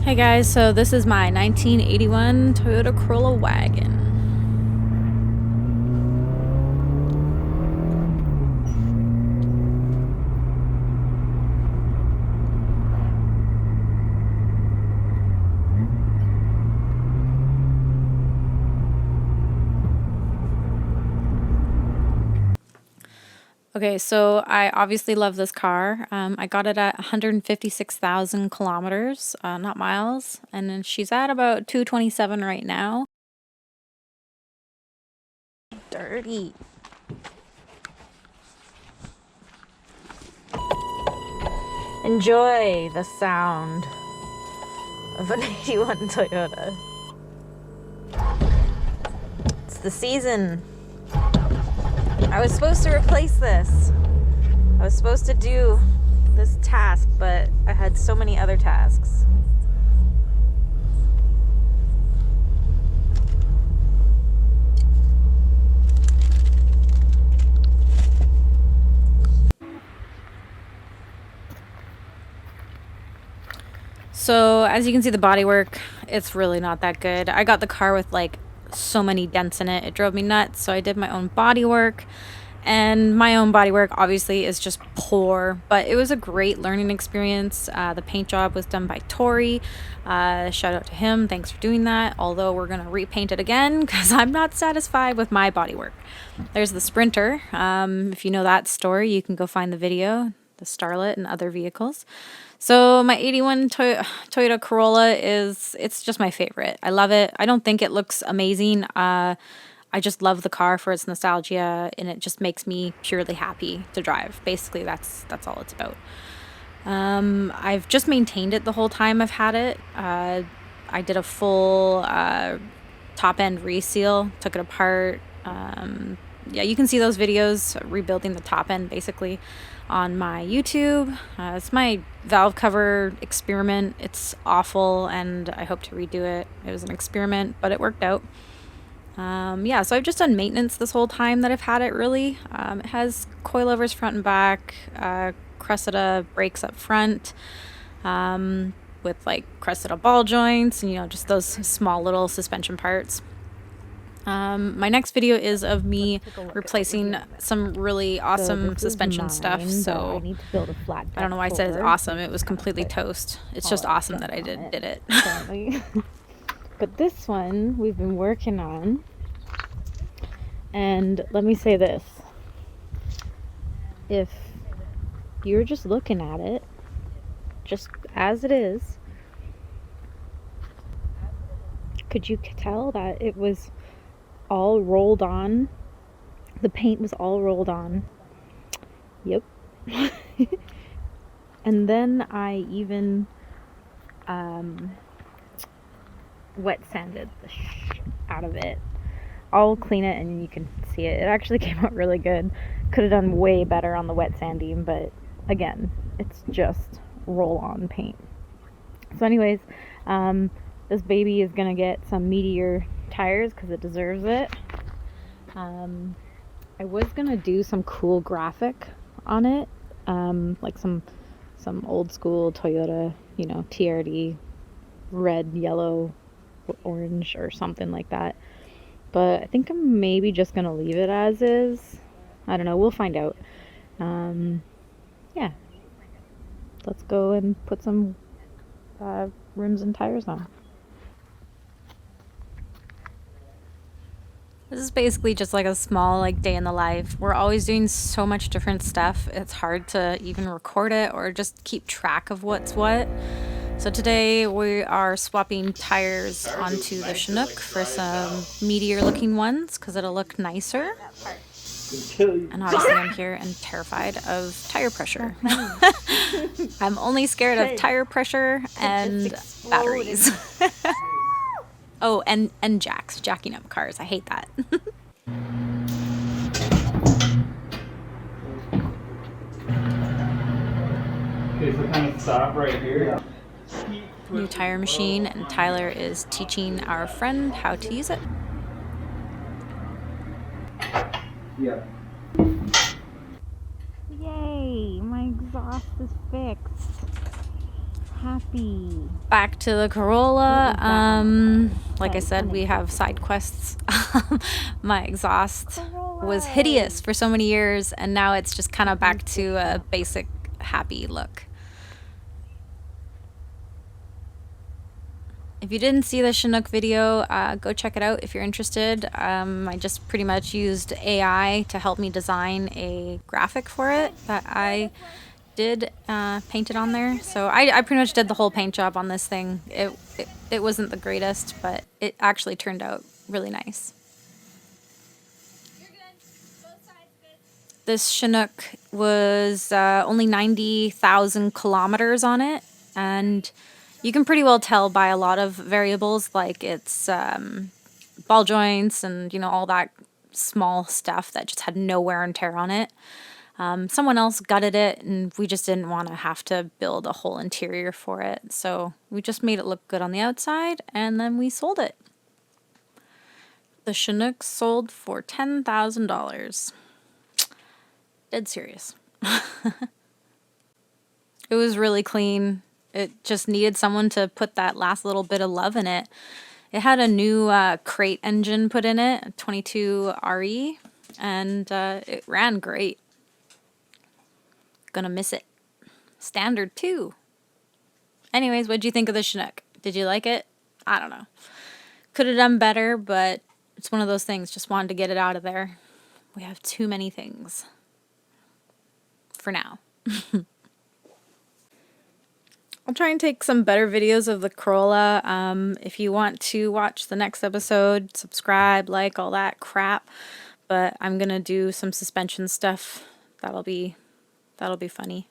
Hey guys, so this is my 1981 Toyota Corolla wagon. Okay, so I obviously love this car. I got it at 156,000 kilometers, not miles, and then she's at about 227 right now. Dirty. Enjoy the sound of an 81 Toyota. It's the season. I was supposed to replace this. I was supposed to do this task, but I had so many other tasks. So as you can see, the bodywork, it's really not that good. I got the car with like so many dents in it. It drove me nuts. So I did my own bodywork, and my own bodywork obviously is just poor, but it was a great learning experience. The paint job was done by Tori. Shout out to him. Thanks for doing that. Although we're going to repaint it again because I'm not satisfied with my bodywork. There's the Sprinter. If you know that story, you can go find the video, the Starlet and other vehicles. So my 81 Toyota Corolla it's just my favorite. I love it. I don't think it looks amazing. I just love the car for its nostalgia, and it just makes me purely happy to drive. Basically, that's all it's about. I've just maintained it the whole time I've had it. I did a full top end reseal, took it apart. Yeah, you can see those videos rebuilding the top end basically on my YouTube. It's my valve cover experiment. It's awful, and I hope to redo it. It was an experiment, but it worked out. Yeah, so I've just done maintenance this whole time that I've had it, really. It has coilovers front and back, Cressida brakes up front, with like Cressida ball joints, and just those small little suspension parts. My next video is of me replacing some really awesome suspension stuff. So I don't know why I said it's awesome. It was completely toast. It's just awesome that I did it. But this one we've been working on, and let me say this: if you're just looking at it just as it is, could you tell that it was all rolled on? The paint was all rolled on. Yep. And then I even wet sanded the out of it. I'll clean it and you can see it. It actually came out really good. Could have done way better on the wet sanding, but again, it's just roll on paint. So anyways, this baby is gonna get some meatier tires because it deserves it. I was gonna do some cool graphic on it, like some old school Toyota, TRD, red, yellow, orange, or something like that. But I think I'm maybe just gonna leave it as is. I don't know. We'll find out. Yeah. Let's go and put some rims and tires on. This is basically just like a small day in the life. We're always doing so much different stuff. It's hard to even record it or just keep track of what's what. So today we are swapping tires onto the Chinook for some meatier looking ones because it'll look nicer. And obviously I'm here and terrified of tire pressure. I'm only scared of tire pressure and batteries. Oh, and jacking up cars. I hate that. Okay, so kind of stop right here. New tire machine, and Tyler is teaching our friend how to use it. Yeah. Yay! My exhaust is fixed. happy. Back to the Corolla. What was that one? Like I Like, said, we have side quests. My exhaust was hideous for so many years, and now it's just kind of back to a basic happy look. If you didn't see the Chinook video, go check it out if you're interested. I just pretty much used AI to help me design a graphic for it that I did paint it on there. So I pretty much did the whole paint job on this thing. It wasn't the greatest, but it actually turned out really nice. This Chinook was only 90,000 kilometers on it, and you can pretty well tell by a lot of variables, like its ball joints and, you know, all that small stuff that just had no wear and tear on it. Someone else gutted it, and we just didn't want to have to build a whole interior for it. So we just made it look good on the outside, and then we sold it. The Chinook sold for $10,000. Dead serious. It was really clean. It just needed someone to put that last little bit of love in it. It had a new crate engine put in it, a 22 RE, and it ran great. Gonna miss it. Standard too. Anyways, what'd you think of the Chinook? Did you like it? I don't know. Could have done better, but it's one of those things. Just wanted to get it out of there. We have too many things. For now. I'll try and take some better videos of the Corolla. If you want to watch the next episode, subscribe, like, all that crap. But I'm gonna do some suspension stuff. That'll be funny.